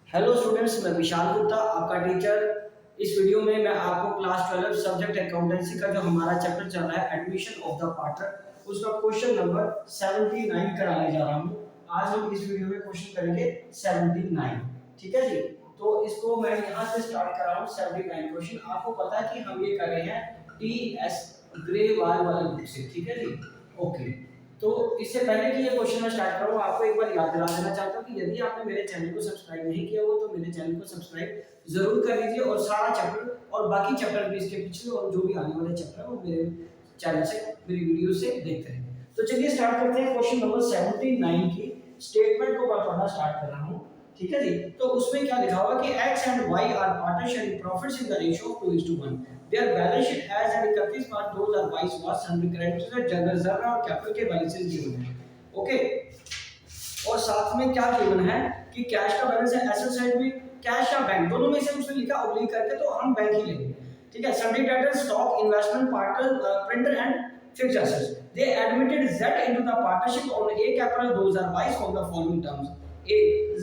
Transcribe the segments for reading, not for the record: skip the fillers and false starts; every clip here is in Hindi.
हेलो स्टूडेंट्स, मैं विशाल गुप्ता आपका टीचर। इस वीडियो में मैं आपको क्लास 12 सब्जेक्ट अकाउंटेंसी का जो हमारा चैप्टर चल रहा है एडमिशन ऑफ द पार्टनर उसका क्वेश्चन नंबर 79 कराने जा रहा हूँ। आज हम इस वीडियो में क्वेश्चन करेंगे 79। ठीक है जी। तो इसको मैं यहाँ से स्टार्ट कर रहा हूँ। 79 क्वेश्चन आपको पता है कि हम ये कर रहे हैं टी.एस. ग्रेवाल वाले बुक से। ठीक है जी। ओके। तो इससे पहले कि ये क्वेश्चन मैं स्टार्ट करूँ, आपको एक बार याद दिला देना चाहता हूँ कि यदि आपने मेरे चैनल को सब्सक्राइब नहीं किया हो तो मेरे चैनल को सब्सक्राइब जरूर कर लीजिए और सारा चैप्टर और बाकी चैप्टर भी इसके पिछले और जो भी आने वाले चैप्टर है वो मेरे चैनल से, मेरी वीडियो से देखते रहें। तो चलिए स्टार्ट करते हैं। क्वेश्चन नंबर 79 की स्टेटमेंट को मैं पढ़ना स्टार्ट कर रहा हूँ। ठीक है जी। तो उसमें क्या लिखा हुआ कि x and y are partnership in profits in the ratio of 2:1. Their balance sheet as at 31 March 2022 was sundry creditors and general reserve और कैपिटल के बैलेंसेस गिवन है। ओके। और साथ में क्या गिवन है कि कैश का बैलेंस है एसेट साइड में, कैश या बैंक दोनों में से उसने लिखा ऑब्लिक करके, तो हम बैंक ही लेंगे। ठीक है। Sundry debtors, stock, investment, partner, printer and fixed assets. They admitted Z into the partnership on A April 2022 on the following terms. A.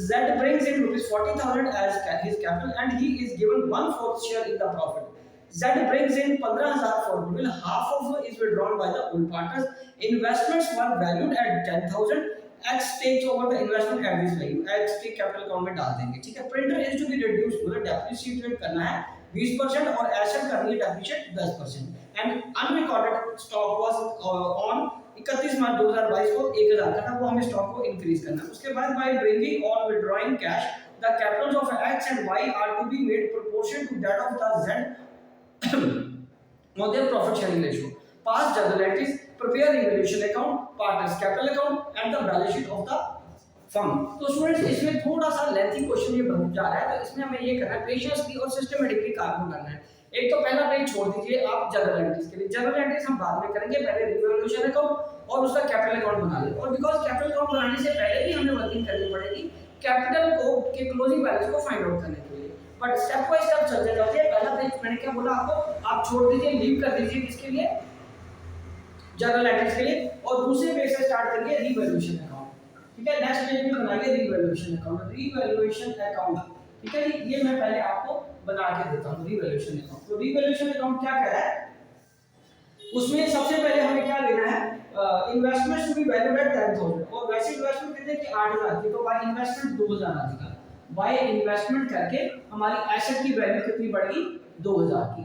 Z brings in rupees 40,000 as his capital and he is given 1/4 share in the profit. Z brings in 15,000 for goodwill, half of is withdrawn by the old partners. Investments were valued at 10,000. X takes over the investment at this value. X के कैपिटल अकाउंट में डाल देंगे। ठीक है। Printer is to be reduced, मतलब डेप्रिसिएट करना है 20% और एसेट करनी है depreciate 10%। And unrecorded stock was on 31 March 2022 को 1000 का था, वो हमें स्टॉक को इंक्रीज करना है। उसके बाद बाय ब्रिंगिंग और withdrawing cash the capitals of x and y are to be made proportion to that of the z on their profit sharing ratio. Past journal entries, prepare revaluation account, partners capital account and the balance sheet of the firm. तो स्टूडेंट्स इसमें थोड़ा सा लेंथी क्वेश्चन ये बन जा रहा है, तो इसमें हमें ये करना है पेशेंसली और सिस्टमेटिकली काम करना है। एक तो पहला पेज छोड़ दीजिए आप जनरल एंट्रीज के लिए। जनरल एंट्रीज हम बाद में करेंगे, पहले रिवैल्यूएशन अकाउंट और उसका कैपिटल अकाउंट बना लें। और बिकॉज़ कैपिटल अकाउंट बनाने से पहले भी हमें वर्किंग करनी पड़ेगी कैपिटल को के क्लोजिंग बैलेंस को फाइंड आउट करने के लिए। बट स्टेप बाय स्टेप चलते जाते हैं। पहला पेज मैंने क्या बोला आपको, आप छोड़ दीजिए, लीव कर दीजिए किसके लिए, जनरल एंट्रीज के लिए, और दूसरे पेज से स्टार्ट करिए रिवैल्यूएशन अकाउंट। ठीक है। नेक्स्ट पेज में बनाइए रिवैल्यूएशन अकाउंट, रिवैल्यूएशन अकाउंट। ठीक है जी। ये मैं पहले आपको बना के देता हूं रिवैल्यूएशन अकाउंट। तो रिवैल्यूएशन अकाउंट क्या कह रहा है, उसमें सबसे पहले हमें क्या लेना है, investment to be valued at 10,000 और वैसे इन्वेस्टमेंट कितने की 8,000 की, तो बाय इन्वेस्टमेंट 2,000 आ जाएगा। बाय इन्वेस्टमेंट करके हमारी एसेट की वैल्यू कितनी बढ़ेगी 2,000 की।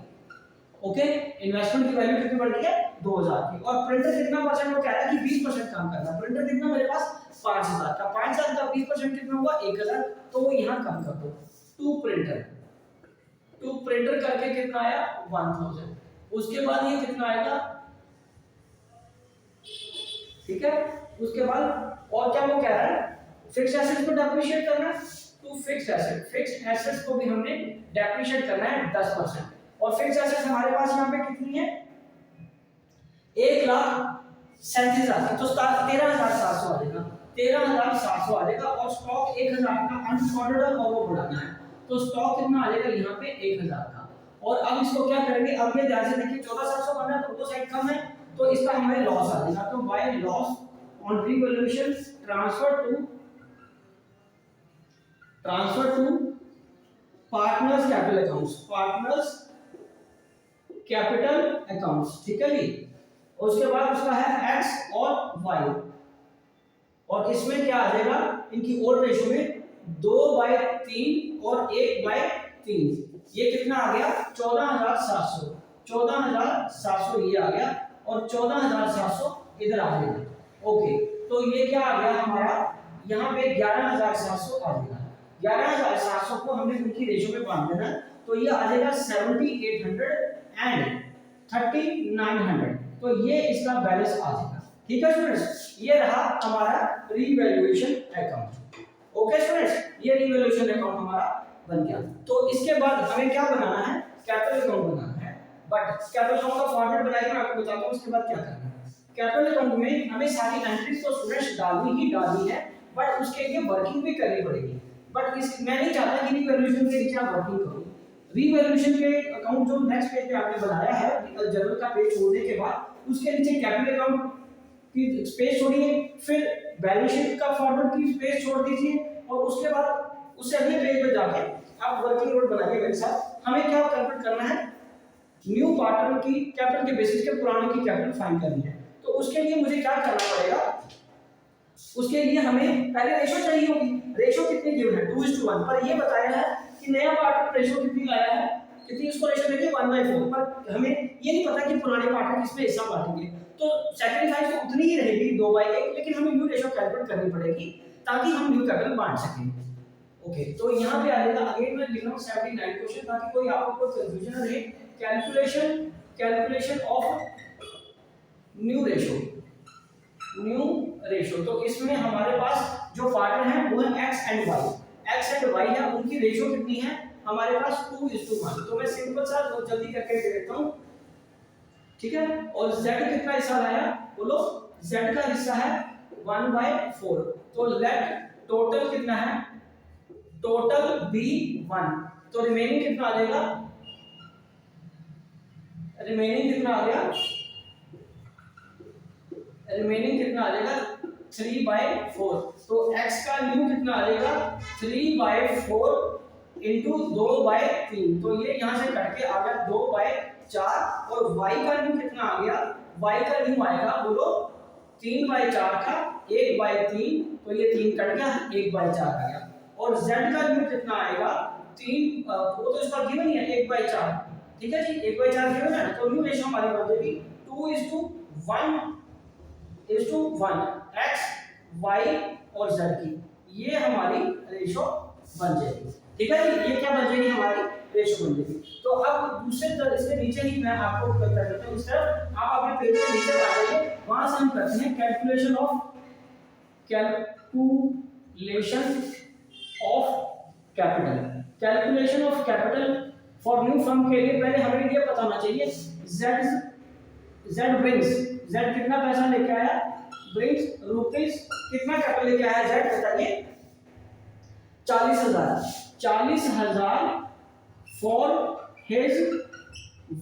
ओके। इन्वेस्टमेंट की वैल्यू कितनी बढ़ गई है 2,000 की। और प्रिंटर कितना परसेंट, वो कह रहा है कि 20% काम करना। प्रिंटर कितना मेरे पास 5,000 का, 5,000 का 20% कितना हुआ 1,000, तो वो यहां कम कर दो। टू प्रिंटर करके कितना आया 1000। उसके बाद ये कितना आएगा, ठीक है। उसके बाद और क्या वो कह रहा है, फिक्स्ड एसेट्स को डेप्रिशिएट करना है। तो फिक्स्ड एसेट्स को भी हमने डेप्रिशिएट करना है 10%। और फिक्स्ड एसेट्स हमारे पास यहाँ पे कितनी है 1,37,000, तो 13,700 आ जाएगा, 13,700 आ जाएगा। और स्टॉक 1,000 का अनरिकॉर्डेड और वो बढ़ाना है, तो स्टॉक कितना आ जाएगा यहाँ पे 1,000 का। और अब इसको क्या करेंगे, अब ये ध्यान से देखिए 14,700 बनना है तो वो साइड कम है, तो इसका हमें लॉस आ जाएगा। तो by loss on revaluation transfer to partners capital accounts. ठीक है जी। उसके बाद उसका है x और y, और इसमें क्या आ जाएगा, इनकी ओड रेशियो में 2/3 और 1/3। ये कितना आ गया 14,700 ये आ गया, और 14,700 इधर आ जाएगा। ओके। तो ये क्या आ गया हमारा, यहाँ पे 11,700 आ जाएगा। 11,700 को हमने इनकी रेशियो में बांध देना, तो ये आ जाएगा 7,800 एंड 3,900, तो ये इसका बैलेंस आ जाएगा। ठीक है स्टूडेंट्स, ये रहा हमारा रिवैल्यूएशन अकाउंट। ओके स्टूडेंट्स, ये रिवैल्यूएशन अकाउंट हमारा बन गया। तो इसके बाद हमें क्या बनाना है, कैपिटल अकाउंट बनाना है। बट कैपिटल अकाउंट का फॉर्मेट बनाइए, मैं आपको बताता हूं उसके बाद क्या करना है। कैपिटल अकाउंट में हमें सारी एंट्रीज तो स्टूडेंट्स डालनी है, बट उसके लिए वर्किंग भी करनी पड़ेगी। बट इस मैं नहीं चाहता कि रिवैल्यूएशन के नीचे आप वर्किंग करो। रिवैल्यूएशन के अकाउंट जो नेक्स्ट पेज पे आपने बनाया है, जनरल का पेज छोड़ने के बाद उसके नीचे कैपिटल अकाउंट की स्पेस छोड़िए, फिर बैलेंस शीट का फॉर्मेट की स्पेस छोड़ दीजिए, और उसके बाद उससे अगले पेज पे जाके आप वर्किंग नोट बनाइए मेरे साथ। हमें क्या कैलकुलेट करना है, न्यू पार्टनर की कैपिटल के बेसिस के पुराने की कैपिटल फाइंड करनी है। तो उसके लिए मुझे क्या करना पड़ेगा, उसके लिए हमें पहले रेशो चाहिए होगी। रेशो कितनी गिवन है 2:1, पर ये बताया है कि नया पार्टनर रेशो कितनी लाया है, कितनी उसको रेशो देंगे 1/4, पर हमें ये नहीं पता कि पुराने पार्टनर किसमें हिस्सा बांटेंगे। तो सैक्रिफाइस तो उतनी ही रहेगी 2/1, लेकिन हमें न्यू रेशो कैलकुलेट करनी पड़ेगी ताकि हम न्यू कैपिटल बांट सकें। ओके, तो यहाँ पे आ जाएगा, अगेन मैं लिख रहा हूँ 79 क्वेश्चन ताकि कोई आपको कंफ्यूजन ना रहे। कैलकुलेशन ऑफ न्यू रेशो, तो इसमें हमारे पास जो पार्टनर है वो है एक्स एंड वाई है, उनकी रेशो कितनी है हमारे पास 2:1। तो मैं सिंपल सा जल्दी करके दे देता हूँ, ठीक है। और z कितना हिस्सा लाया, बोलो, z का हिस्सा है 1/4। तो लेट टोटल कितना है, टोटल बी 1, तो रिमेनिंग कितना आ जाएगा, रिमेनिंग कितना आ गया 3/4। तो x का न्यू कितना आ जाएगा 3/4 इंटू 2/3, तो ये यहाँ से कट के आ गया 2/4। और y का न्यू कितना आ गया, y का न्यू आएगा, बोलो, 3/4 का 1/3, तो ये 3 कट गया 1/4 आ गया। और z का न्यू कितना आएगा 3, वो तो इसका गिवन ही है 1/4, ठीक है जी, 1/4 गिवन है। तो न्यू रेशो हमारी बन जाएगी 2:1 x y और z की, ये हमारी रेशो बन जाएगी, ठीक है जी। ये क्या बन जाएगी, हमारी रेशो बन जाएगी। तो अब दूसरे तरफ इसके नीचे ही मैं आपको कर देता हूं, इस तरफ आप अपने पेज के नीचे आ जाइए, वहां से हम करते हैं calculation of capital for new firm के लिए पहले हमें ये पता होना चाहिए z कितना पैसा लेके आया, ब्रिंग्स रुपीस कितना कैपिटल लेके आया z, बताइए 40,000 फॉर हिज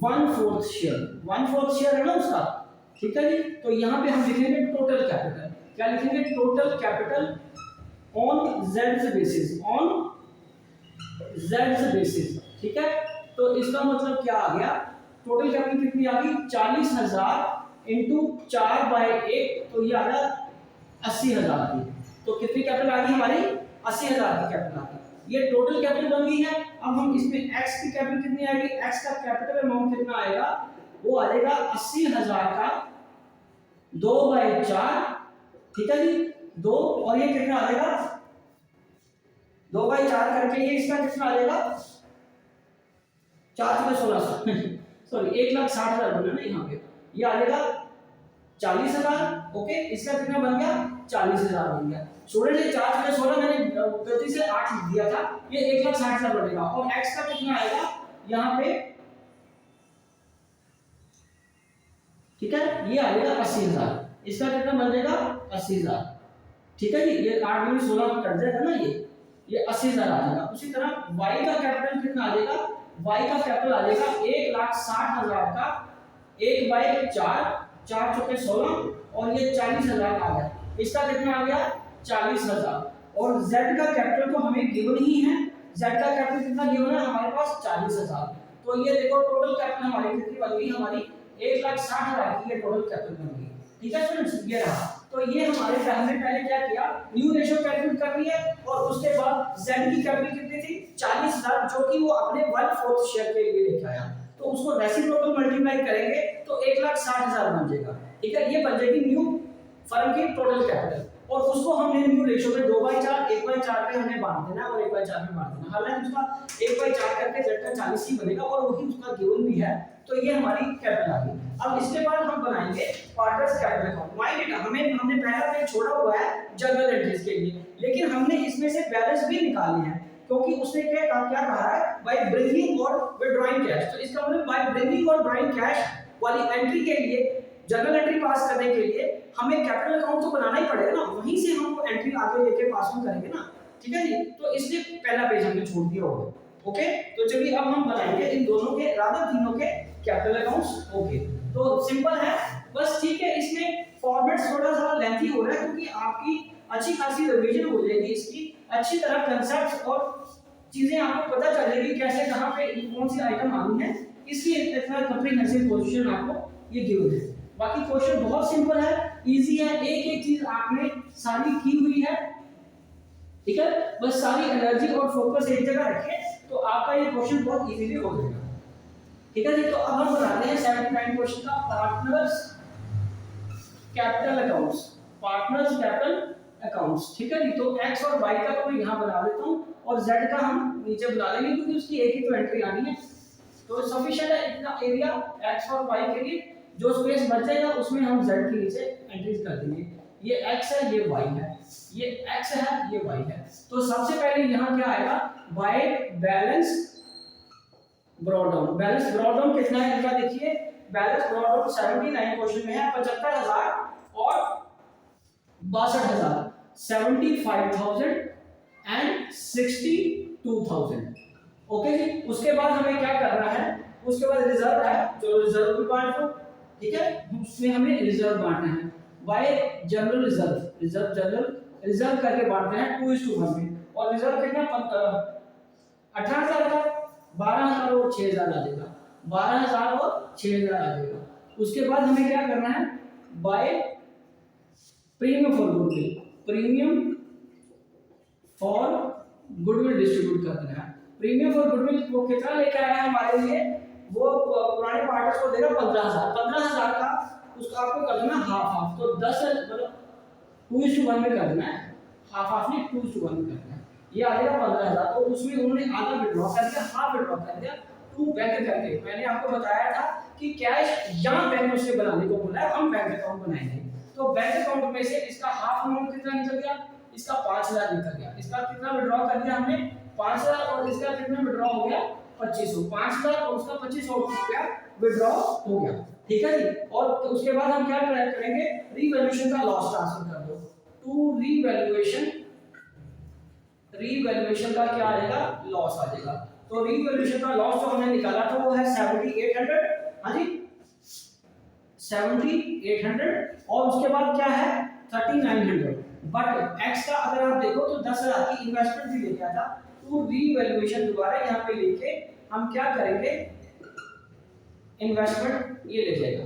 1/4 शेयर है ना उसका, ठीक है जी। तो यहाँ पे हम लिखेंगे टोटल कैपिटल, क्या लिखेंगे, total capital on z basis, ठीक है। तो इसका मतलब क्या आ गया, टोटल कैपिटल कितनी आ गई 40,000 इंटू 4/1, तो ये आ गया 80,000 की। तो कितनी कैपिटल आ गई हमारी 80,000 की कैपिटल आ गई, ये टोटल कैपिटल बन गई है। अब हम इसमें x की कैपिटल कितनी आएगी, x का कैपिटल अमाउंट कितना आएगा, वो आ जाएगा 80,000 का 2/4, ठीक है जी, 2, और ये कितना आ जाएगा 2/4 करके ये इसका कितना आ जाएगा 4/16 सॉरी 1,60,000 बना ना यहाँ पे, ये आ जाएगा 40,000। ओके, इसका कितना बन गया 40,000 बन गया। स्टूडेंट ये 4/16 मैंने गलती से 8 लिख दिया था, ये 1,60,000 बनेगा। और x का कितना आएगा यहाँ पे, ठीक है, ये आ जाएगा 80,000, इसका कितना बन जाएगा 80,000, ठीक है जी। ये 8 में 16 कट जाएगा ना, ये 80,000 आ जाएगा। उसी तरह y का कैपिटल कितना आ जाएगा, y का कैपिटल आ जाएगा 1,60,000 का 1/4, 4 चौके 16, और ये 40,000 आ गया, इसका कितना आ गया 40,000। और z का कैपिटल तो हमें गिवन ही है, z का कैपिटल कितना गिवन है हमारे पास 40,000। तो ये देखो टोटल कैपिटल हमारी कितनी बन गई, हमारी 1,60,000 की ये टोटल कैपिटल बन गई, ठीक है स्टूडेंट्स, ये रहा। तो ये हमारे हमने पहले क्या किया, न्यू रेशो कैलकुलेट कर लिया, और उसके बाद z की कैपिटल कितनी थी 40,000, जो कि वो अपने 1/4 शेयर के लिए लेके आया। तो उसको रेसिप्रोकल मल्टीप्लाई करेंगे तो 1,60,000 बन जाएगा, ठीक है। ये बन जाएगी न्यू फर्म की टोटल कैपिटल, और उसको हमने न्यू रेशो में 2/4 1/4 पे हमने बांट देना और 1/4 में बांट देना। हालांकि उसका 1/4 करके z का 40 ही बनेगा, और वही उसका गिवन भी है। तो ये हमारी कैपिटल आ गई। अब इसके बाद हम बनाएंगे पार्टनर्स कैपिटल अकाउंट। माय बेटा हमने पहला पेज छोड़ा हुआ है जर्नल एंट्रीज के लिए, लेकिन हमने इसमें से बैलेंस भी निकालने हैं, क्योंकि उसने क्या कहा है, बाय ब्रिंगिंग और विड्रॉइंग कैश। तो इसका मतलब बाय ब्रिंगिंग और ड्रॉइंग कैश वाली एंट्री के लिए, जर्नल एंट्री पास करने के लिए हमें कैपिटल अकाउंट तो बनाना ही पड़ेगा ना, वहीं से हम एंट्री आगे लेके पास ऑन करेंगे ना, ठीक है जी। तो इसलिए पहला पेज हमने छोड़ दिया होगा। ओके, तो चलिए अब हम बनाएंगे इन दोनों के, राधा तीनों के कैपिटल अकाउंट्स। ओके, तो सिंपल है बस, ठीक है। इसमें फॉर्मेट थोड़ा सा लेंथी हो रहा है, क्योंकि आपकी अच्छी खासी रिवीजन हो जाएगी इसकी, अच्छी तरह कंसेप्ट और चीजें आपको पता चलेगी कैसे कहाँ पे कौन सी आइटम आनी है, इसलिए इतना कंप्रीहेंसिव क्वेश्चन आपको ये गिवन है। बाकी क्वेश्चन बहुत सिंपल है, इजी है, एक एक चीज आपने सारी की हुई है, ठीक है। बस सारी एनर्जी और फोकस एक जगह रखें तो आपका ये क्वेश्चन बहुत इजीली हो जाएगा, ठीक है जी। तो अब हम बनाते हैं 79 क्वेश्चन का partners capital accounts, partners capital accounts, ठीक है जी। तो x और y का तो मैं यहाँ बना देता हूँ और z का हम नीचे बना लेंगे क्योंकि उसकी एक ही तो एंट्री आनी है, तो सफिशिएंट है इतना एरिया x और y के लिए। जो स्पेस बच जाएगा उसमें हम z के नीचे एंट्रीज कर देंगे। ये x है, ये y है, ये x है, ये y है। तो सबसे पहले यहाँ क्या आएगा, by balance brought down. Balance brought down कितना है इनका देखिए, बैलेंस ब्रॉट डाउन 79 क्वेश्चन में है 75,000 और 62,000, 75,000 एंड 62,000। ओके जी। उसके बाद हमें क्या करना है, उसके बाद रिजर्व है, चलो रिजर्व भी बांट दो, ठीक है। उसमें हमें रिजर्व बांटना है bye general reserve, reserve general reserve करके बांटते हैं 2:1 में। और रिजर्व कितना 18,000 का, 12,000 और 6,000 आ जाएगा, 12,000 और 6,000 आ जाएगा। उसके बाद हमें क्या करना है, by premium for goodwill, premium for goodwill distribute कर देना है। प्रीमियम फॉर गुडविल वो कितना लेकर आया हमारे लिए, वो पुराने पार्टनर्स को देगा 15,000, 15,000 का उसका आपको कर देना हाफ हाफ, तो 10 मतलब 2:1 में कर देना है, हाफ हाफ नहीं 2:1 में करना है। ये आ जाएगा 15,000, तो उसमें उन्होंने आधा विड्रॉ कर दिया, हाफ विड्रॉ कर दिया टू बैंक करके। मैंने आपको बताया था कि कैश यहाँ बैंक में से बनाने को बोला है, हम बैंक अकाउंट बनाएंगे। तो बैंक अकाउंट में से इसका हाफ अमाउंट कितना निकल गया, इसका 5,000 निकल गया। इसका कितना विड्रॉ कर दिया हमने 5,000 और इसका कितना विड्रॉ हो गया 2,500, 5,000 और उसका 2,500 रुपया विड्रॉ हो गया, ठीक है जी। और तो उसके बाद हम क्या करेंगे, रीवैल्यूएशन का लॉस ट्रांसफर कर दो टू रीवैल्यूएशन, रीवैल्यूएशन का क्या आएगा, लॉस आ जाएगा। तो रीवैल्यूएशन का लॉस जो हमने निकाला था वो है 7,800, हाँ जी 7,800, और उसके बाद क्या है 3,900। बट x का अगर आप देखो तो 10,000 की इन्वेस्टमेंट भी लेके आता, तो रीवैल्यूएशन दोबारा यहाँ पे लेके हम क्या करेंगे, इन्वेस्टमेंट ये ले जाएगा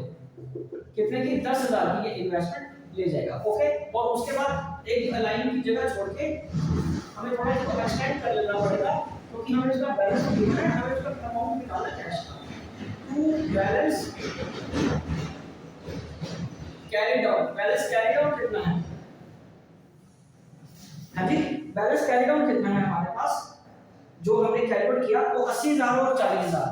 कितने की 10,000 की ये इन्वेस्टमेंट ले जाएगा, ओके। और उसके बाद एक लाइन की जगह छोड़ के हमें थोड़ा इसको एक्सटेंड कर लेना पड़ेगा क्योंकि हमें इसका बैलेंस निकालना है, हमें इसका अमाउंट निकालना है कैश का। To balance carry down, balance carry down कितना है, हाँ जी बैलेंस कैरी डाउन कितना है हमारे पास, जो हमने कैलकुलेट किया वो 80,000 और 40,000 था,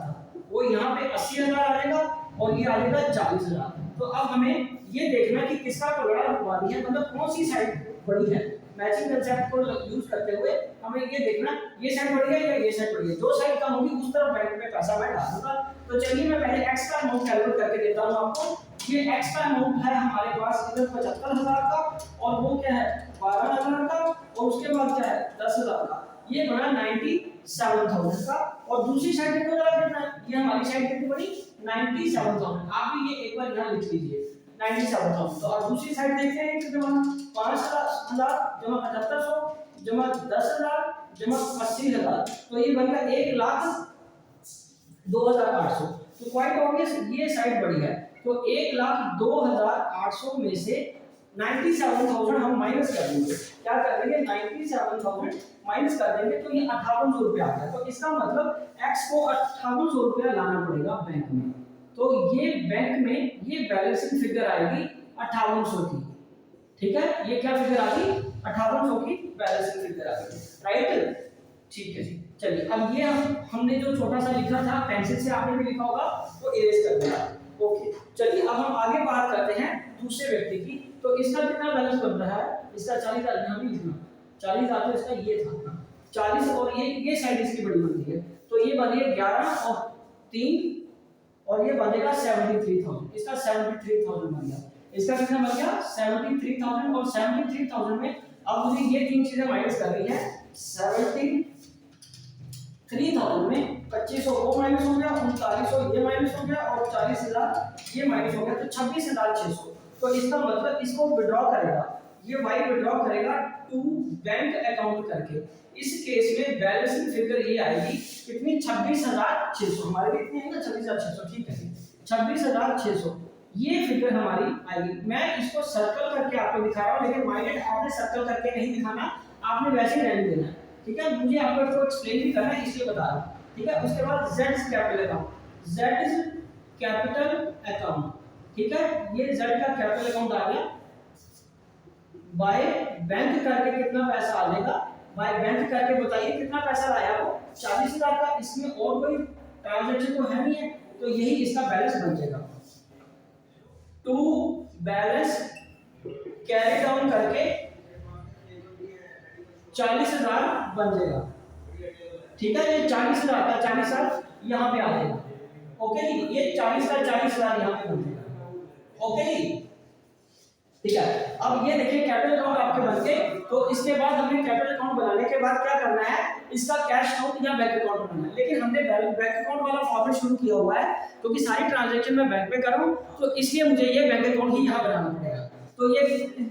वो यहाँ पे 80,000 आ जाएगा और ये आ जाएगा 40,000। तो अब हमें ये देखना कि किसका पलड़ा बड़ी है, मतलब कौन सी साइड बड़ी है। मैचिंग कंसेप्ट को यूज करते हुए हमें ये देखना ये साइड बड़ी है या ये साइड बड़ी है, जो साइड कम होगी उस तरफ बैंक में पैसा मैं डाल दूंगा। तो चलिए मैं पहले x का अमाउंट कैलकुलेट करके देता हूँ आपको। ये x का अमाउंट है हमारे पास इधर 75,000 का और वो क्या है 12,000 का और उसके बाद क्या है 10,000 का, ये बना 97,000 का। और दूसरी साइड कितना कितना है, ये हमारी साइड कितनी बनी 97,000। आप भी ये एक बार यहाँ लिख लीजिए 97,000। तो और दूसरी साइड देखते हैं कितना बना 5,000 जमा 7,500 जमा 10,000 जमा 80,000, तो ये बन गया 1,02,800। तो क्वाइट ऑब्वियस ये साइड बड़ी है, तो 1,02,800 में से 97,000 हम माइनस कर देंगे। क्या कर देंगे 97,000 माइनस कर देंगे तो ये 5,800 रुपया आ गया। तो इसका मतलब x को 5,800 रुपया लाना पड़ेगा बैंक में। तो ये बैंक में ये बैलेंसिंग फिगर आएगी 5,800 की, ठीक है। ये क्या फिगर आ गई 5,800 की बैलेंसिंग फिगर आ गई, राइट, ठीक है जी। चलिए अब ये हमने जो छोटा सा लिखा था पेंसिल से आपने भी लिखा होगा तो इरेज कर देना, ओके। चलिए अब हम आगे बात करते हैं दूसरे व्यक्ति की। तो इसका कितना बैलेंस बन रहा है, इसका 40,000 यहाँ भी लिखना 40,000 तो इसका ये था 40 और ये साइड इसकी बड़ी बनती है, तो ये बनेगा 11 और 3 और ये बनेगा 73,000। इसका 73,000 बन गया, इसका कितना बन गया 73,000। और 73,000 में अब मुझे ये तीन चीजें माइनस कर रही है। 73,000 में 2,500 वो माइनस हो गया, 3,900 ये माइनस हो गया और 40,000 ये माइनस हो गया, तो 26,600। तो इसका मतलब इसको विड्रॉ करेगा ये वाई विड्रॉ करेगा टू बैंक अकाउंट करके। इस केस में बैलेंसिंग फिगर ये आएगी कितनी, 26,600। हमारे भी इतनी है ना 26,600, ठीक है 26,600 ये फिगर हमारी आएगी। मैं इसको सर्कल करके आपको दिखा रहा हूँ, लेकिन माइंडेड आपने सर्कल करके नहीं दिखाना, आपने वैसे ही रहने देना, ठीक है। मुझे आपको इसको एक्सप्लेन भी करना है इसलिए बता रहा हूँ, ठीक है। उसके बाद Z capital account, Z capital account, ठीक है। ये Z का कैपिटल अकाउंट आ गया। बाय बैंक करके कितना पैसा आ जाएगा, बाय बैंक करके बताइए कितना पैसा लाया वो, 40,000 का। इसमें और कोई ट्रांजैक्शन तो है नहीं है, तो यही इसका बैलेंस बन जाएगा। टू बैलेंस कैरी डाउन करके 40,000 बन जाएगा, ठीक है। ये 40,000 का 40,000 यहाँ पे आ जाएगा, ओके जी। ये 40 का 40,000 यहाँ पे बन जाएगा, ओके जी, ठीक है। अब ये देखिए कैपिटल अकाउंट आपके बन गए। तो इसके बाद हमें कैपिटल अकाउंट बनाने के बाद क्या करना है, इसका कैश अकाउंट या बैंक अकाउंट बनाना है। लेकिन हमने बैंक अकाउंट वाला फॉर्मेट शुरू किया हुआ है क्योंकि सारी ट्रांजैक्शन मैं बैंक में कर रहा हूं, तो इसलिए मुझे ये बैंक अकाउंट ही यहां बनाना पड़ेगा। तो ये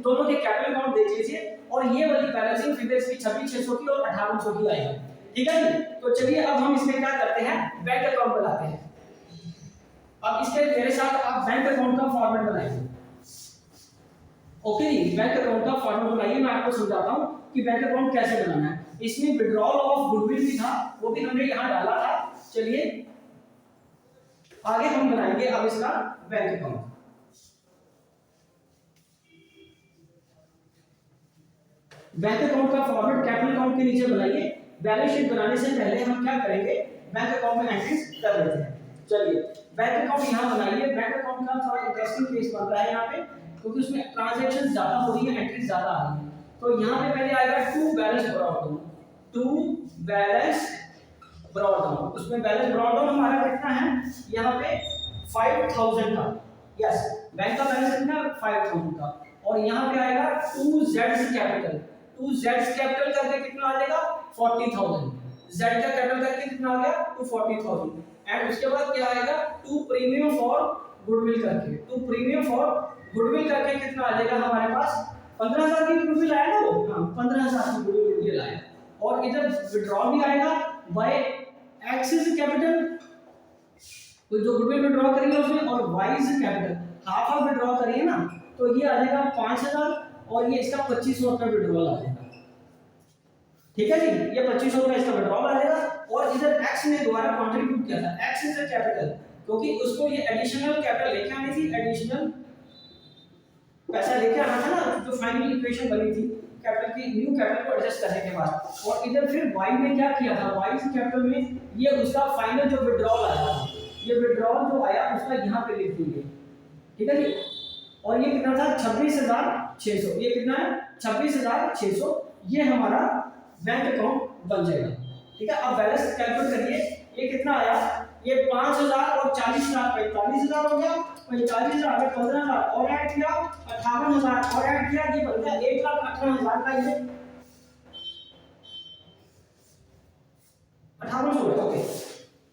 दोनों के कैपिटल अकाउंट देख लीजिए, और ये वाली बैलेंसिंग फिगर इसकी 26,600 की और 5800 की आएगी, ठीक है जी। तो चलिए अब हम इसमें क्या करते हैं, बैंक अकाउंट बनाते हैं। अब इसके मेरे साथ आप बैंक अकाउंट का फॉर्मेट बनाइए, ओके जी। बैंक अकाउंट का फॉर्मेट बनाइए, मैं आपको समझाता हूं कि बैंक अकाउंट कैसे बनाना है। इसमें विड्रॉल ऑफ गुडविल भी था, वो भी हमने यहां डाला था। चलिए आगे हम बनाएंगे अब इसका बैंक अकाउंट। बैंक अकाउंट का फॉर्मेट कैपिटल अकाउंट के नीचे बनाइए। बैलेंस शीट बनाने से पहले हम क्या करेंगे, बैंक अकाउंट में एंट्रीज कर लेते हैं। चलिए बैंक अकाउंट यहां बनाइए। बैंक अकाउंट का थोड़ा इंटरेस्टिंग केस बन रहा है यहाँ पे, क्योंकि उसमें ट्रांजैक्शन ज्यादा हो रही है, एंट्रीज ज्यादा आ रही है। तो यहाँ पे पहले आएगा to balance brought down, to balance brought down. उसमें बैलेंस ब्रॉट डाउन हमारा कितना है यहाँ पे 5,000 का, यस। बैंक का बैलेंस कितना है 5,000 का। और यहाँ पे आएगा टू जेड्स कैपिटल, टू जेड्स कैपिटल करके कितना आ जाएगा 40,000। जेड का कैपिटल करके कितना आ गया टू 40,000। एंड उसके बाद क्या आएगा टू प्रीमियम फॉर गुडविल करके, टू प्रीमियम फॉर गुडविल करके कितना आ जाएगा हमारे पास 15,000 की गुडविल आया ना वो, हाँ 15,000 की गुडविल आया। और इधर विड्रॉल भी आएगा बाय एक्सिस कैपिटल, तो जो गुडविल विड्रॉ करेंगे उसमें, और wise capital half of withdraw करिए ना, तो ये आ जाएगा 5,000 और ये इसका 2,500 रुपये विड्रॉल आ जाएगा, ठीक है जी। ये 2,500 रुपये इसका विड्रॉल आ जाएगा। और इधर एक्स ने दोबारा कंट्रीब्यूट किया था, एक्स इज द कैपिटल, क्योंकि उसको ये एडिशनल कैपिटल लेके आनी थी, एडिशनल पैसा लेके आना था ना, जो फाइनल इक्वेशन बनी थी कैपिटल की, न्यू कैपिटल को एडजस्ट करने के बाद। और इधर फिर वाई ने क्या किया था, वाई कैपिटल में ये उसका फाइनल जो विड्रॉल आया, ये विड्रॉल जो आया उसका यहाँ पे लिख दीजिए, ठीक है जी। और ये कितना था 26,600, ये कितना है 26,600, ये हमारा बैंक अकाउंट बन जाएगा, ठीक है। अब बैलेंस कैलकुलेट करिए, ये कितना आया, ये 5,000 और 40,000 45,000 हो गया, 45,000 में 15,000 और ऐड किया 58,000 और ऐड किया, ये बन गया 1,18,000 का, ये 5800, ओके।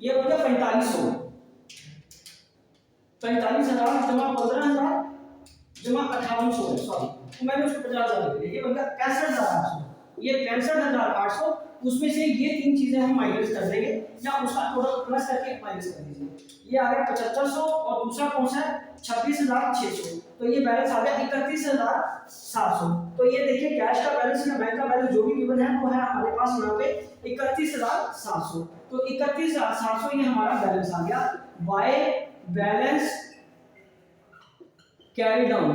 ये बन गया 4500, 45,000 जमा 15,000 जमा 5800, सॉरी तो मैंने उसको 50,000 लिख दिया, ये बन गया 65,800। ये 65,800, उसमें से ये तीन चीजें हम माइनस कर देंगे, या उसका टोटल प्लस करके माइनस कर दीजिए। ये आ गया 7500 और दूसरा कौन सा है 26,600, तो ये बैलेंस आ गया 31,700। तो ये देखिए कैश का बैलेंस या बैंक का बैलेंस जो भी गिवन है वो है हमारे पास यहाँ पे 31,700। तो 31,700 ये हमारा बैलेंस आ गया बाय बैलेंस कैरी डाउन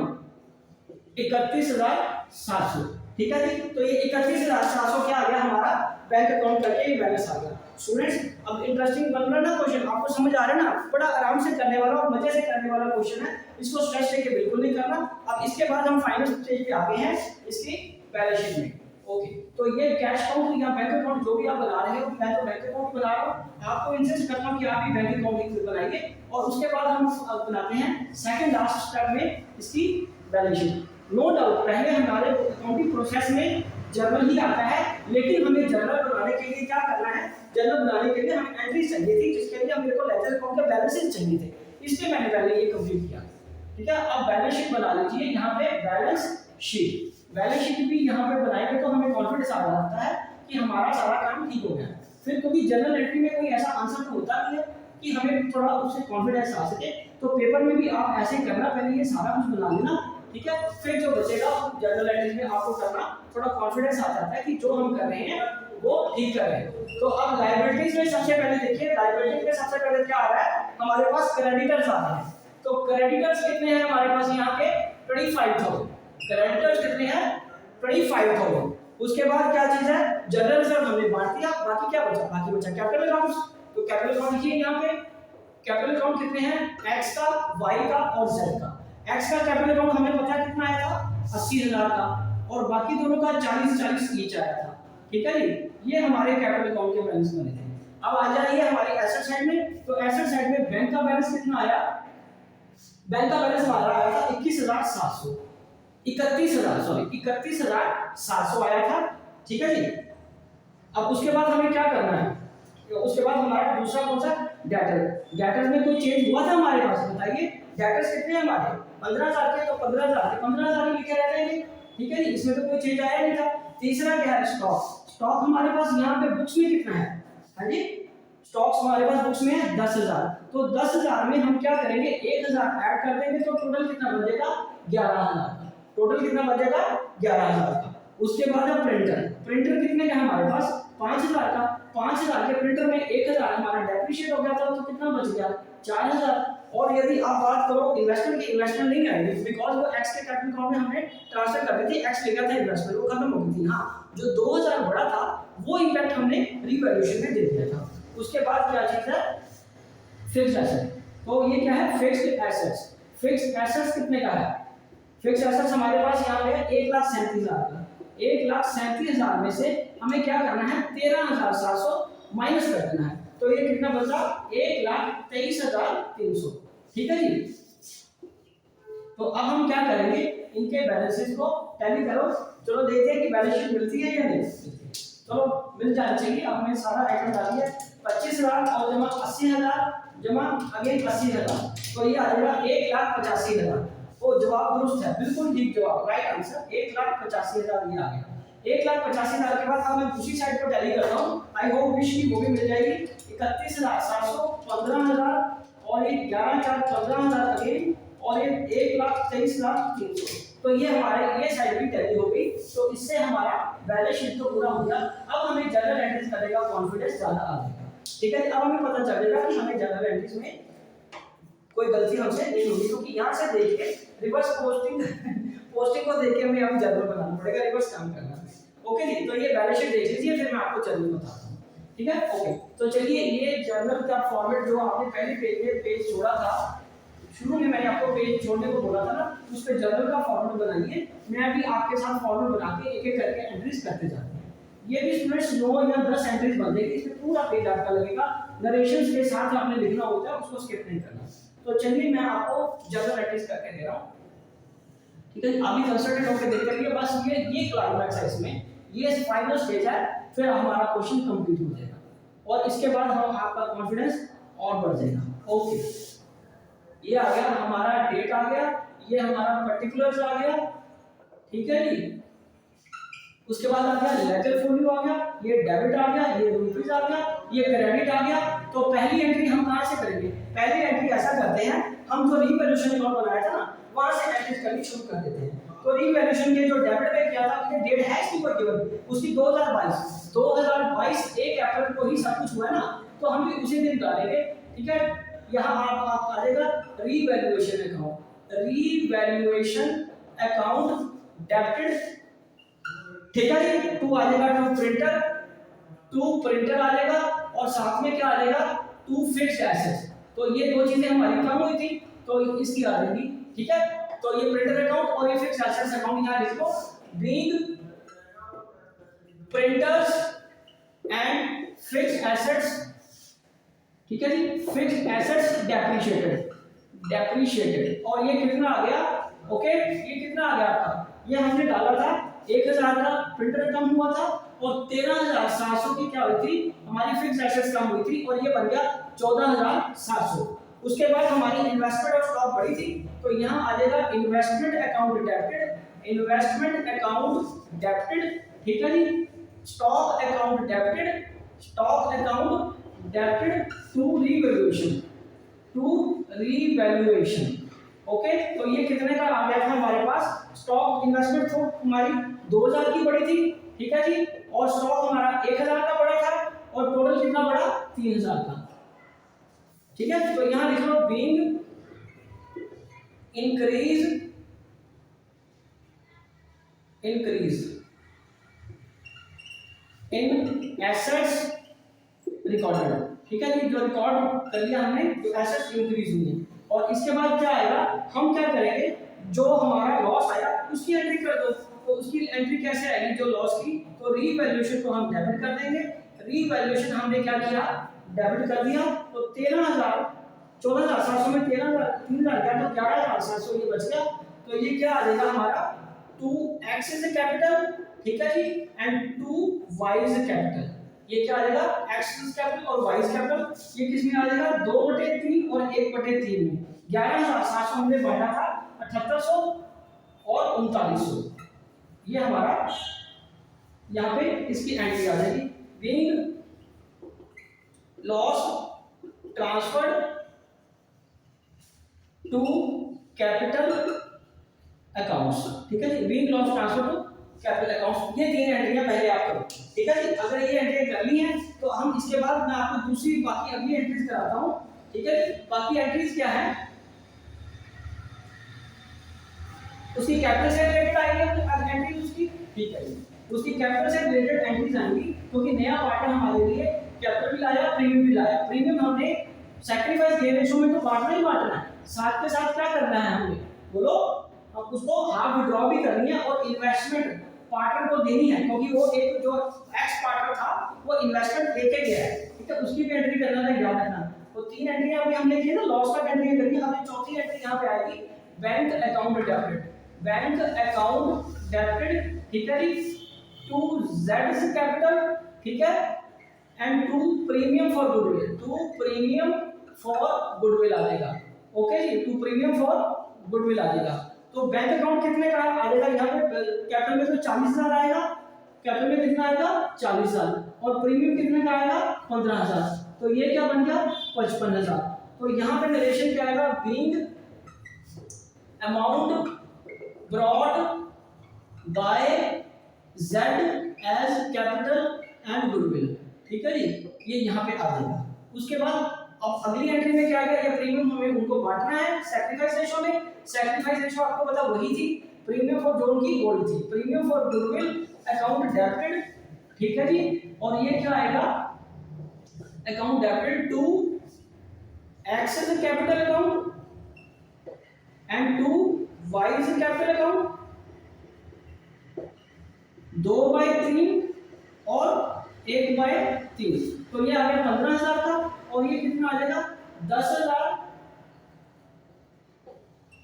31,700, ठीक है जी। तो ये 31,700 क्या आ गया हमारा बैंक अकाउंट करके ये बैलेंस आ गया। स्टूडेंट्स अब इंटरेस्टिंग बन रहा है ना क्वेश्चन, आपको समझ आ रहा है ना, बड़ा आराम से करने वाला और मजे से करने वाला क्वेश्चन है, इसको स्ट्रेस लेके बिल्कुल नहीं करना। अब इसके बाद हम फाइनल स्टेज पे आ गए हैं इसकी बैलेंस शीट में, ओके। तो ये कैश अकाउंट या बैंक अकाउंट जो भी आप बना रहे हो, मैं तो बैंक अकाउंट बना रहा हूँ, आपको इंसिस्ट करता हूँ कि आप भी बैंक अकाउंट बनाइए। और उसके बाद हम बनाते हैं सेकंड लास्ट स्टेप में इसकी बैलेंस शीट। नो डाउट पहले हमारे अकाउंटिंग प्रोसेस में जर्नल ही आता है, लेकिन हमें जर्नल बनाने के लिए क्या करना है, जर्नल बनाने के लिए हमें एंट्री चाहिए थी, जिसके लिए मेरे को लेजर अकाउंट के बैलेंसेस चाहिए थे, इसलिए मैंने पहले ये कंप्लीट किया, ठीक है। अब बैलेंस शीट बना लीजिए, यहाँ पे बैलेंस शीट बैलेंस शीट भी यहाँ पे बनाएंगे तो हमें कॉन्फिडेंस आ जाता है कि हमारा सारा काम ठीक हो गया। फिर कभी जनरल एंट्री में कोई ऐसा आंसर तो होता नहीं है कि हमें थोड़ा उससे कॉन्फिडेंस आ सके, तो पेपर में भी आप ऐसे करना, पहले ये सारा कुछ बना लेना, ठीक है। फिर जो बचेगा जनरल एंट्री में आपको करना, थोड़ा कॉन्फिडेंस आ जाता है कि जो हम कर रहे हैं वो ठीक कर रहे हैं। तो अब लायबिलिटीज में सबसे पहले देखिए, लायबिलिटी में सबसे पहले क्या आ रहा है हमारे पास, क्रेडिटर्स आ रहे हैं। तो क्रेडिटर्स कितने हैं हमारे पास यहाँ पे 25,000, क्रेडिटर्स कितने हैं 25,000। उसके बाद क्या चीज है, जनरल रिजर्व हमने बांट दिया, बाकी क्या बचा, बाकी बचा कैपिटल अकाउंट्स। तो कैपिटल अकाउंट लिखिए यहाँ पे, कैपिटल अकाउंट कितने हैं, एक्स का, वाई का और जेड का। एक्स का कैपिटल अकाउंट हमें पता है कितना आया था 80,000 का, और बाकी दोनों का 40-40 ईच आया था, ठीक है जी। ये हमारे कैपिटल अकाउंट के बैलेंस बने थे। अब आ जाइए हमारे एसेट साइड में, तो एसेट साइड में बैंक का बैलेंस कितना आया, बैंक का बैलेंस हमारा आया था 21,700, 31,700 आया था, ठीक है जी। अब उसके बाद हमें क्या करना है, तो उसके बाद हमारा दूसरा कौन सा, डेटर। डेटर में कोई चेंज हुआ था हमारे पास, बताइए डेटर्स कितने हैं हमारे 15,000 के, तो 15,000 के 15,000 लिखे रह जाएंगे, ठीक है जी, इसमें तो कोई चेंज आया नहीं था। तीसरा क्या है, स्टॉक। स्टॉक हमारे पास यहाँ पे बुक्स में कितना है, हाँ जी, स्टॉक्स हमारे पास बुक्स में है 10,000, तो 10,000 में हम क्या करेंगे 1,000 ऐड कर देंगे, तो टोटल कितना बचेगा 11,000 का, टोटल कितना बचेगा 11,000 का। उसके बाद है प्रिंटर। प्रिंटर कितने का है हमारे पास 5,000 का, 5,000 के प्रिंटर में 1,000 हमारा डेप्रिशिएट हो गया था, तो कितना बच गया 4,000। और यदि आप बात करो इन्वेस्टमेंट की, इन्वेस्टमेंट नहीं आएगी बिकॉज वो एक्स के कैपिटल अकाउंट में हमने ट्रांसफर कर दी थी, एक्स लिखा था इन्वेस्टमेंट, वो खत्म हो गई थी। हाँ, जो 2,000 बढ़ा था वो इंपैक्ट हमने रीवैल्यूएशन में दे दिया था। उसके बाद क्या चीज है, फिक्स्ड एसेट। तो ये क्या है, फिक्स्ड एसेट्स। फिक्स्ड एसेट्स कितने का है, फिक्स्ड एसेट्स हमारे पास यहाँ पे 1,37,000 का। 1,37,000 में से हमें क्या करना है 13,700 माइनस कर देना है, तो ये कितना बचा 1,23,300, ठीक है जी। तो अब हम क्या करेंगे, इनके बैलेंसेस को टैली करो, चलो देखते हैं कि बैलेंस शीट मिलती है या नहीं मिलती। चलो मिल जाना चाहिए। अब हमने सारा आइटम डाल दिया, 25,000 और जमा 80,000 जमा अगेन 80,000, तो ये आ जाएगा 1,85,000। वो जवाब दुरुस्त है, बिल्कुल ठीक जवाब, राइट आंसर 1,85,000 ये आ गया। 1,85,000 के बाद अब मैं दूसरी साइड पर टैली करता हूँ, आई होप विश की वो भी मिल जाएगी। 31,700, 15,000 और ये 11,400, 15,000 अगेन, और ये 1,23,300, तो ये हमारे ये साइड भी टैली हो गई। तो इससे हमारा बैलेंस शीट तो पूरा हो गया। अब हमें जनरल एंट्रीज करेगा कॉन्फिडेंस ज्यादा आ जाएगा, ठीक है। अब हमें पता चलेगा कि हमें जनरल एंट्रीज में कोई गलती हमसे नहीं होगी, क्योंकि यहाँ से देख के रिवर्स पोस्टिंग पोस्टिंग को देख के हमें अब जनरल बनाना पड़ेगा, रिवर्स काम करना है, ओके जी। तो ये बैलेंस शीट देख लीजिए, फिर मैं आपको जनरल बताता हूँ, ठीक है, ओके। तो चलिए ये जनरल का फॉर्मेट जो आपने पहले पेज में पेज छोड़ा था, शुरू में मैंने आपको पेज छोड़ने को बोला था ना, उस पे जनरल का फॉर्मेट बनाइए। मैं भी आपके साथ फॉर्मेट बना के एक एक करके एंट्रीज करते जाते हैं। ये भी स्टूडेंट्स 9 या 10 एंट्रीज बन जाएगी, इसमें पूरा पेज आपका लगेगा, नरेशंस के साथ आपने लिखना होता है, उसको स्किप नहीं करना। तो चलिए मैं आपको जनरल एंट्रीज करके दे रहा हूँ, ठीक है। अभी कंसल्टेंट होकर देखते रहिए, बस ये क्लाइमैक्स है, इसमें ये फाइनल स्टेज है, फिर हमारा क्वेश्चन कंप्लीट हो जाएगा, और इसके बाद हम आपका कॉन्फिडेंस और बढ़ जाएगा, ओके। ये आ गया हमारा डेट आ गया, ये हमारा पर्टिकुलर्स आ गया, ठीक है जी। उसके बाद आ गया लेजर फोलियो आ गया, ये डेबिट आ गया, ये रुपीस आ गया, ये क्रेडिट आ गया। तो पहली एंट्री हम कहां से करेंगे, पहली एंट्री ऐसा करते हैं, हम जो रीवैल्यूएशन अकाउंट बनाया था ना, वहां से एंट्रीज करनी शुरू कर देते हैं। तो रीवैल्यूएशन के जो डेबिट पे किया था, उसकी डेट है इसकी कोई गिवन, उसकी 2022 1 अप्रैल को ही सब कुछ हुआ है ना, तो हम भी उसी दिन डालेंगे, ठीक है। यहाँ आप आ जाएगा revaluation account, revaluation account debited, ठीक है जी। टू आ जाएगा टू प्रिंटर आ जाएगा, और साथ में क्या आ जाएगा टू फिक्स्ड एसेट्स। तो ये दो चीजें हमारी कम हुई थी, तो इसकी आ जाएगी, ठीक है। तो ये प्रिंटर अकाउंट और ये फिक्स्ड एसेट्स अकाउंट यहाँ लिख लो, being printers and fixed assets, ठीक है जी, फिक्स्ड एसेट्स डेप्रिशिएटेड। और ये कितना आ गया, ओके, ये कितना आ गया आपका, ये हमने डाला था 1,000 का प्रिंटर कम हुआ था, और 13,700 की क्या हुई थी हमारी फिक्स्ड एसेट्स कम हुई थी, और ये बन गया 14,700। उसके बाद हमारी इन्वेस्टमेंट और स्टॉक बढ़ी थी, तो यहाँ आ जाएगा investment account debited investment account debited, ठीक है जी, stock account debited, stock account debited to revaluation, to revaluation. Okay, तो ये कितने का आ गया था हमारे पास? स्टॉक इन्वेस्टमेंट तो हमारी 2000 की पड़ी थी, ठीक है जी, और स्टॉक हमारा 1000 का पड़ा था, और टोटल कितना पड़ा? 3000 का, ठीक है। तो यहां लिख लो being increase in assets recorded, ठीक है जी, जो रिकॉर्ड कर लिया हमने, जो एसेट्स इंक्रीज हुई है। और इसके बाद क्या आएगा, हम क्या करेंगे, जो हमारा लॉस आया उसकी एंट्री कर दो। तो उसकी एंट्री कैसे आएगी जो लॉस की? तो रीवैल्यूएशन को हम डेबिट कर देंगे। रीवैल्यूएशन हमने क्या किया? डेबिट कर दिया। तो 13000 14700 में 3000 क्या, तो 11700 ये बच गया। तो ये क्या आ जाएगा हमारा? 2x इज कैपिटल, ठीक है जी, एंड 2y इज कैपिटल। ये क्या आ जाएगा? x इज कैपिटल और y इज कैपिटल। ये किस में आ जाएगा? 2/3 और 1/3 में। 11700 हमने बढ़ा था 7800 और 3900। ये हमारा यहाँ पे इसकी एंट्री आ जाएगी। Being loss transferred to capital accounts, ठीक है जी, being loss transfer to capital accounts. ये 3 एंट्रियां पहले आप करो, ठीक है जी। अगर ये एंट्रियां कर ली हैं तो हम इसके बाद मैं आपको दूसरी बाकी अगली एंट्रीज कराता हूं, ठीक है जी। बाकी एंट्रीज क्या है? उसकी कैपिटल से रिलेटेड आएगी एंट्री उसकी, ठीक है जी, उसकी कैपिटल से रिलेटेड एंट्रीज आएंगी, क्योंकि नया पार्टनर हमारे लिए कैपिटल भी लाया, प्रीमियम भी लाया। प्रीमियम हमने सैक्रिफाइस गेन रेशियो में तो बांटना ही बांटना है, साथ के साथ क्या करना है हमें, बोलो? अब उसको हाफ विड्रॉ भी करनी है और इन्वेस्टमेंट पार्टनर को देनी है, क्योंकि वो एक जो एक्स पार्टनर था वो इन्वेस्टमेंट लेके गया है, ठीक है, उसकी भी एंट्री करना था, याद रखना। तो 3 एंट्रियां अभी हमने की ना, लॉस का एंट्री करनी है। हमें चौथी एंट्री यहां पे आएगी, bank account debited. Bank account debited, ठीक है जी, टू जेड कैपिटल, ठीक है, and to premium for goodwill, to premium for goodwill आ जाएगा। ओके जी, टू प्रीमियम फॉर गुडविल आ जाएगा। तो बैंक अकाउंट कितने का आ जाएगा? यहाँ पे कैपिटल में तो 40000 आएगा, कैपिटल में कितना आएगा? 40000, और प्रीमियम कितने का आएगा? 15000। तो ये क्या बन गया? 55000। तो यहाँ पे नरेशन क्या आएगा? Being amount brought by Z as capital and goodwill, ठीक है जी, ये यहाँ पे आ जाएगा। उसके बाद अब अगली एंट्री में क्या आ गया? ये प्रीमियम हमें उनको बांटना है सैक्रिफाइस रेशियो में। सैक्रिफाइस रेशियो आपको पता वही थी, प्रीमियम फॉर जो उनकी गोल्ड थी, premium for goodwill account debited, ठीक है जी, और ये क्या आएगा? Account debited to X's capital account and to Y's capital account, 2/3 और 1/3। तो ये आ गया 15000 का, और ये कितना आ जाएगा? 10000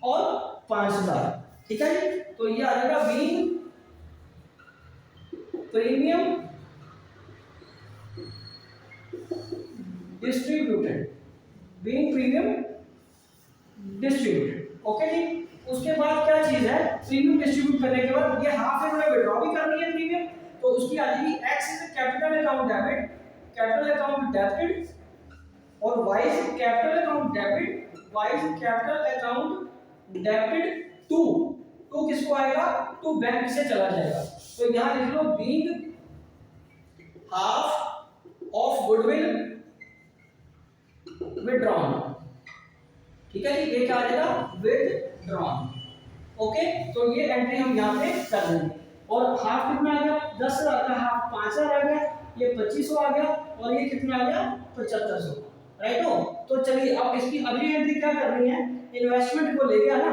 और 5000, ठीक है जी। तो ये आ जाएगा being premium distributed, being premium distributed. Okay जी। उसके बाद क्या चीज है? प्रीमियम डिस्ट्रीब्यूट करने के बाद ये हाफ में विड्रॉ भी करनी है प्रीमियम, तो उसकी आ जाएगी X's capital account debit, capital account debit, और y is capital account debit, y is capital account debit to, to किसको आएगा? टू बैंक से चला जाएगा। तो यहां लिख लो being half of goodwill withdrawn, ठीक है जी, ये क्या आ जाएगा? विथड्रॉन। ओके, तो ये एंट्री हम यहां पे कर देंगे। और हाफ कितना आ गया? 10000 का हाफ 5000 आ गया, ये 2500 आ गया, और ये कितना आ गया? 7500, राइट हो। तो चलिए अब इसकी अगली एंट्री क्या करनी है? इन्वेस्टमेंट को ले गया ना,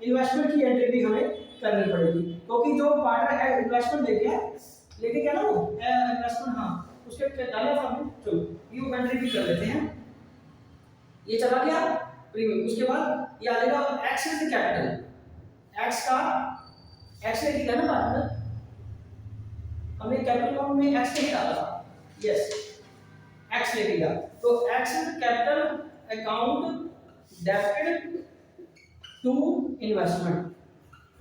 इन्वेस्टमेंट की एंट्री भी हमें करनी पड़ेगी, क्योंकि जो पार्टनर इन्वेस्टमेंट लेके गया ना वो इन्वेस्टमेंट, हाँ, उसके डाला था हमने। चलो ये एंट्री भी कर लेते हैं। ये चला गया प्रीमियम। उसके बाद ये आ जाएगा एक्स इज कैपिटल, एक्स का एक्स लेके गया ना पार्टनर, हमने कैपिटल अकाउंट में एक्स लेके डाला था, यस, एक्स लेके गया। तो X's capital account debited to investment,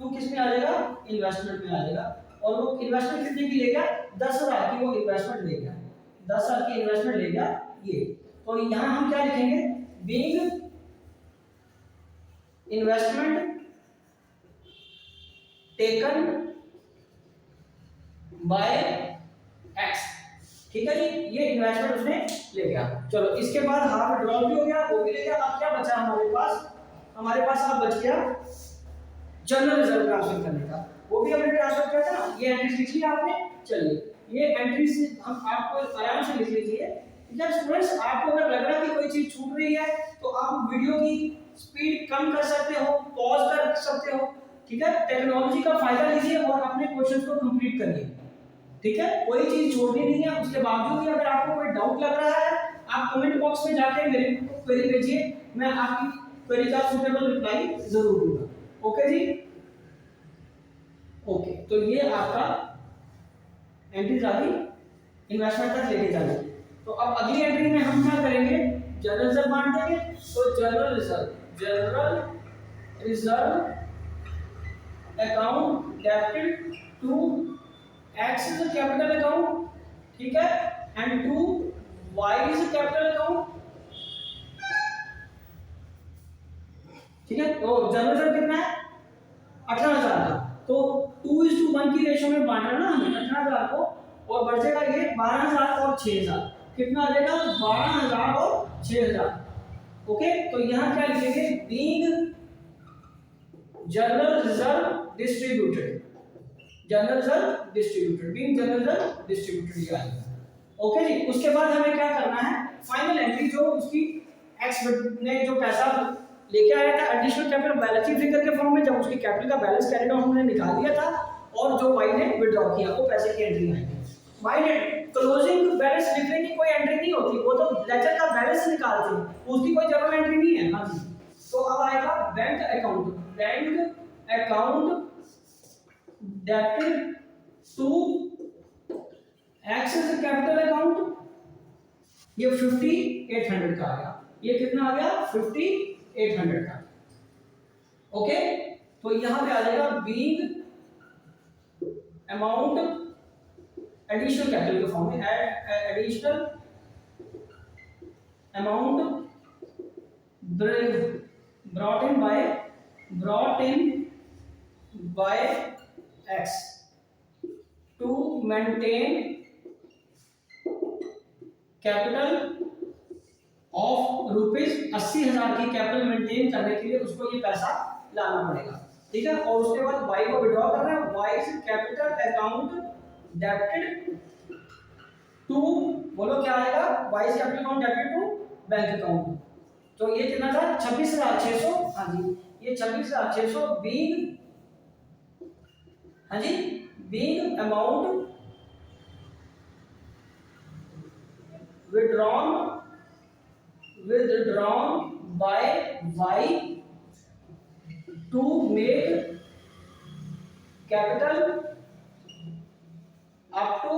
to किस में आ जाएगा, इन्वेस्टमेंट में आ जाएगा। और वो इन्वेस्टमेंट कितने की ले गया, 10,000 की वो इन्वेस्टमेंट ले गया, 10,000 की इन्वेस्टमेंट ले गया ये। तो यहाँ हम क्या लिखेंगे, being investment taken by x, ठीक है जी, ये इन्वेस्टमेंट उसने ले गया। चलो इसके बाद हाफ विड्रॉल भी हो गया, वो भी ले गया। अब क्या बचा हमारे पास अब बच गया जनरल रिजर्व ट्रांसफर करने का, वो भी हमने ट्रांसफर किया था ना, ये एंट्रीज लिख लिया आपने। चलिए ये एंट्रीज हम आपको आराम से लिख लीजिए। जब स्टूडेंट्स आपको अगर लग रहा है कि कोई चीज छूट रही है तो आप वीडियो की स्पीड कम कर सकते हो, पॉज कर सकते हो, ठीक है। टेक्नोलॉजी का फायदा लीजिए और अपने क्वेश्चंस को कंप्लीट करिए, ठीक है। कोई चीज छोड़नी नहीं है। उसके बावजूद भी अगर आपको कोई डाउट लग रहा है आप कमेंट बॉक्स में जाके मेरे को क्वेरी भेजिए, मैं आपकी क्वेरी का सूटेबल रिप्लाई जरूर दूंगा। ओके जी, ओके। तो ये आपका एंट्रीज आ गई, इन्वेस्टमेंट तक लेके जाएंगे। तो अब अगली एंट्री में हम क्या करेंगे, जनरल रिजर्व बांट देंगे। तो general reserve account debited to X's capital account, ठीक है, and to Y's capital account, ठीक है। तो जनरल रिजर्व कितना है, 18,000 का। तो 2:1 की रेशो में बांटा ना हमने 18,000 को, और बचेगा ये 12,000 और 6,000, कितना आ जाएगा 12,000 और 6,000। ओके, तो यहाँ क्या लिखेंगे, being general reserve distributed, general reserve distributed, being general reserve distributed ये आएगा। ओके जी, उसके बाद हमें क्या करना है, फाइनल एंट्री जो उसकी एक्स ने जो पैसा लेके आया था additional capital balance sheet figure के फॉर्म में, जब उसकी कैपिटल का बैलेंस कैरिड आउट हमने निकाल दिया था, और जो वाई ने विड्रॉ किया वो पैसे की एंट्री आएगी। वाई ने क्लोजिंग बैलेंस लिखने की कोई एंट्री नहीं होती, वो तो लेजर का बैलेंस निकालते हैं, उसकी कोई जनरल एंट्री नहीं है। हाँ जी, तो अब आएगा bank account debited to X's capital account, ये 5800 का आ गया। ये कितना आ गया, 5800 का। ओके, तो यहां पे आ जाएगा बीइंग अमाउंट एडिशनल कैपिटल के फॉर्म में, additional amount brought in by x to maintain capital of ₹80,000 की कैपिटल मेंटेन करने के लिए उसको ये पैसा लाना पड़ेगा, ठीक है। और उसके बाद y को विड्रॉ करना है, y is capital account debited to, बोलो क्या आएगा, y is capital account debited to bank account. तो ये कितना था, 26,600। हाँ जी, ये 26,600 बीइंग, हाँ जी, being amount withdrawn by y to make capital up to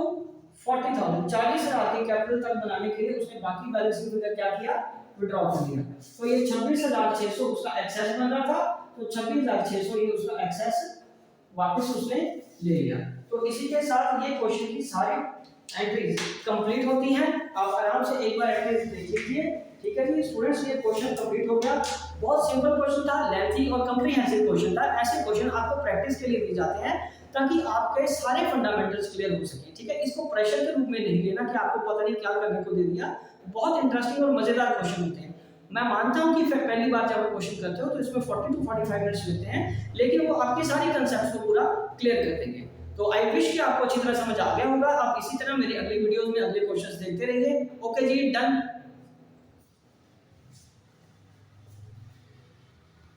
40,000, 40,000 की कैपिटल तक बनाने के लिए उसने बाकी बैलेंस शीट में क्या किया, विड्रॉ कर दिया। तो ये 26,600 उसका एक्सेस बन रहा था, तो 26,600 ये उसका एक्सेस वापस उसने ले लिया। तो इसी के साथ ये क्वेश्चन की सारी एंट्रीज कंप्लीट होती हैं। आप आराम से एक बार एंट्रीज देख लीजिए, ठीक है जी स्टूडेंट्स। ये क्वेश्चन कंप्लीट हो गया, बहुत सिंपल क्वेश्चन था, लेंथी और कॉम्प्रिहेंसिव क्वेश्चन था। ऐसे क्वेश्चन आपको प्रैक्टिस के लिए दिए जाते हैं ताकि आपके सारे फंडामेंटल्स क्लियर हो सके, ठीक है। इसको प्रेशर के रूप में नहीं लेना कि आपको पता नहीं क्या करने को दे दिया। बहुत इंटरेस्टिंग और मजेदार क्वेश्चन होते हैं। मैं मानता हूं कि पहली बार जब आप क्वेश्चन करते हो तो इसमें 40 to 45 मिनट्स लेते हैं, लेकिन वो आपके सारी कंसेप्ट्स को पूरा क्लियर कर देंगे। तो आई विश कि आपको अच्छी तरह समझ आ गया होगा। आप इसी तरह मेरी अगली वीडियोस में अगले क्वेश्चंस देखते रहिए। ओके जी, डन।